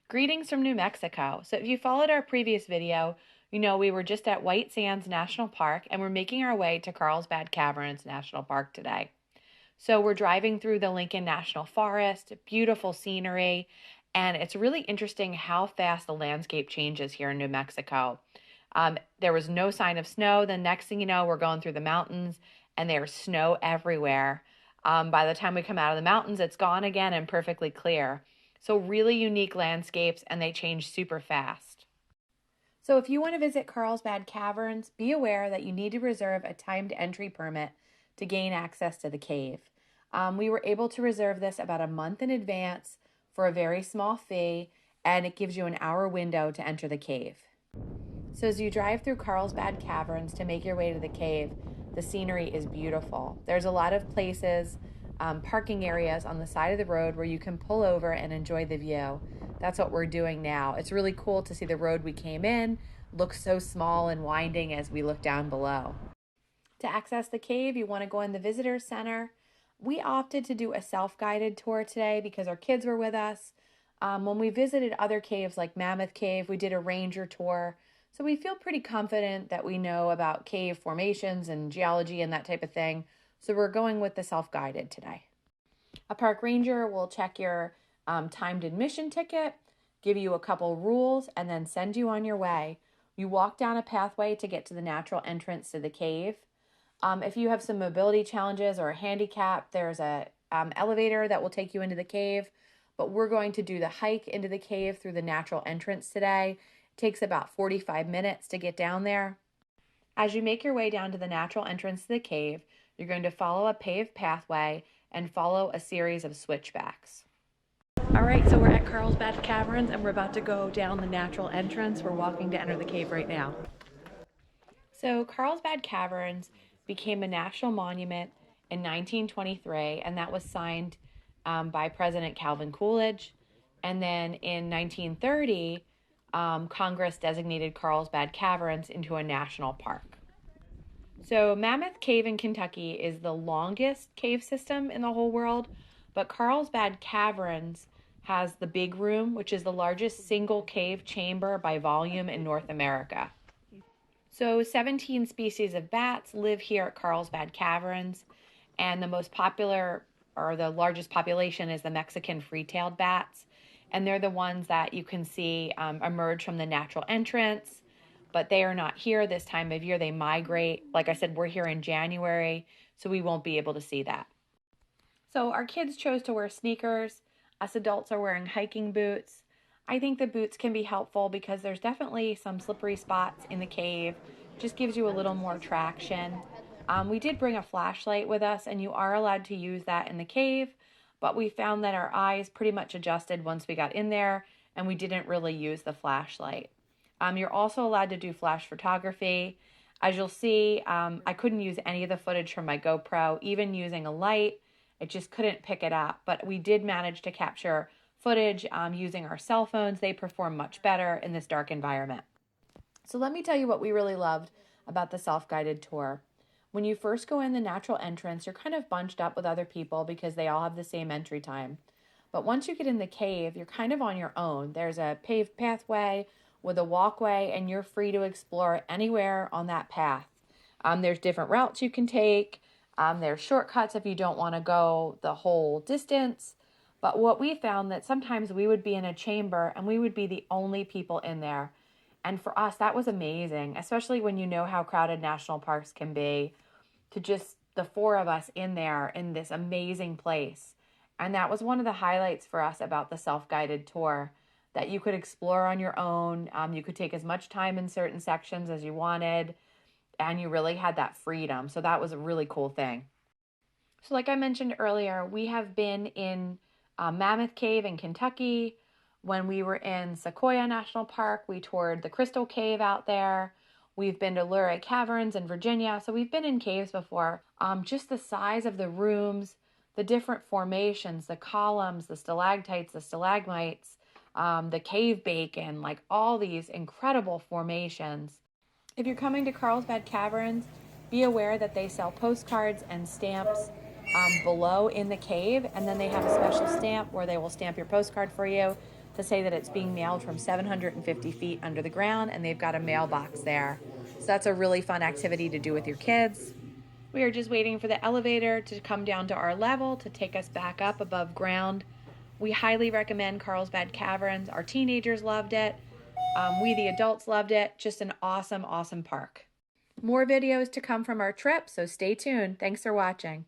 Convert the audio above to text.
Greetings from New Mexico. So if you followed our previous video, you know we were just at White Sands National Park and we're making our way to Carlsbad Caverns National Park today. So we're driving through the Lincoln National Forest, beautiful scenery, and it's really interesting how fast the landscape changes here in New Mexico. There was no sign of snow. The next thing you know, we're going through the mountains and there's snow everywhere. By the time we come out of the mountains, it's gone again and perfectly clear. So really unique landscapes, and they change super fast. So if you want to visit Carlsbad Caverns, be aware that you need to reserve a timed entry permit to gain access to the cave. We were able to reserve this about a month in advance for a very small fee, and it gives you an hour window to enter the cave. So as you drive through Carlsbad Caverns to make your way to the cave, the scenery is beautiful. There's a lot of places, parking areas on the side of the road where you can pull over and enjoy the view. That's what we're doing now. It's really cool to see the road we came in look so small and winding as we look down below. To access the cave, you want to go in the visitor center. We opted to do a self-guided tour today because our kids were with us. When we visited other caves like Mammoth Cave, we did a ranger tour. So we feel pretty confident that we know about cave formations and geology and that type of thing. So we're going with the self-guided today. A park ranger will check your timed admission ticket, give you a couple rules, and then send you on your way. You walk down a pathway to get to the natural entrance to the cave. If you have some mobility challenges or a handicap, there's a elevator that will take you into the cave. But we're going to do the hike into the cave through the natural entrance today. It takes about 45 minutes to get down there. As you make your way down to the natural entrance to the cave, you're going to follow a paved pathway and follow a series of switchbacks. All right, so we're at Carlsbad Caverns and we're about to go down the natural entrance. We're walking to enter the cave right now. So Carlsbad Caverns became a national monument in 1923, and that was signed by President Calvin Coolidge. And then in 1930, Congress designated Carlsbad Caverns into a national park. So Mammoth Cave in Kentucky is the longest cave system in the whole world, but Carlsbad Caverns has the Big Room, which is the largest single cave chamber by volume in North America. So 17 species of bats live here at Carlsbad Caverns, and the most popular or the largest population is the Mexican free-tailed bats, and they're the ones that you can see emerge from the natural entrance, but they are not here this time of year. They migrate. Like I said, we're here in January, so we won't be able to see that. So our kids chose to wear sneakers. Us adults are wearing hiking boots. I think the boots can be helpful because there's definitely some slippery spots in the cave. Just gives you a little more traction. We did bring a flashlight with us, and you are allowed to use that in the cave, but we found that our eyes pretty much adjusted once we got in there, and we didn't really use the flashlight. You're also allowed to do flash photography. As you'll see, I couldn't use any of the footage from my GoPro, even using a light. It just couldn't pick it up, but we did manage to capture footage using our cell phones. They perform much better in this dark environment. So let me tell you what we really loved about the self-guided tour. When you first go in the natural entrance, you're kind of bunched up with other people because they all have the same entry time. But once you get in the cave, you're kind of on your own. There's a paved pathway with a walkway, and you're free to explore anywhere on that path. There's different routes you can take. There's shortcuts if you don't want to go the whole distance. But what we found that sometimes we would be in a chamber and we would be the only people in there. And for us, that was amazing, especially when you know how crowded national parks can be, to just the four of us in there in this amazing place. And that was one of the highlights for us about the self-guided tour, that you could explore on your own. You could take as much time in certain sections as you wanted, and you really had that freedom. So that was a really cool thing. So like I mentioned earlier, we have been in Mammoth Cave in Kentucky. When we were in Sequoia National Park, we toured the Crystal Cave out there. We've been to Luray Caverns in Virginia. So we've been in caves before. Just the size of the rooms, the different formations, the columns, the stalactites, the stalagmites, the cave bacon, like all these incredible formations. If you're coming to Carlsbad Caverns, be aware that they sell postcards and stamps below in the cave, and then they have a special stamp where they will stamp your postcard for you to say that it's being mailed from 750 feet under the ground, and they've got a mailbox there. So that's a really fun activity to do with your kids. We are just waiting for the elevator to come down to our level to take us back up above ground. We highly recommend Carlsbad Caverns. Our teenagers loved it. We, the adults, loved it. Just an awesome, awesome park. More videos to come from our trip, so stay tuned. Thanks for watching.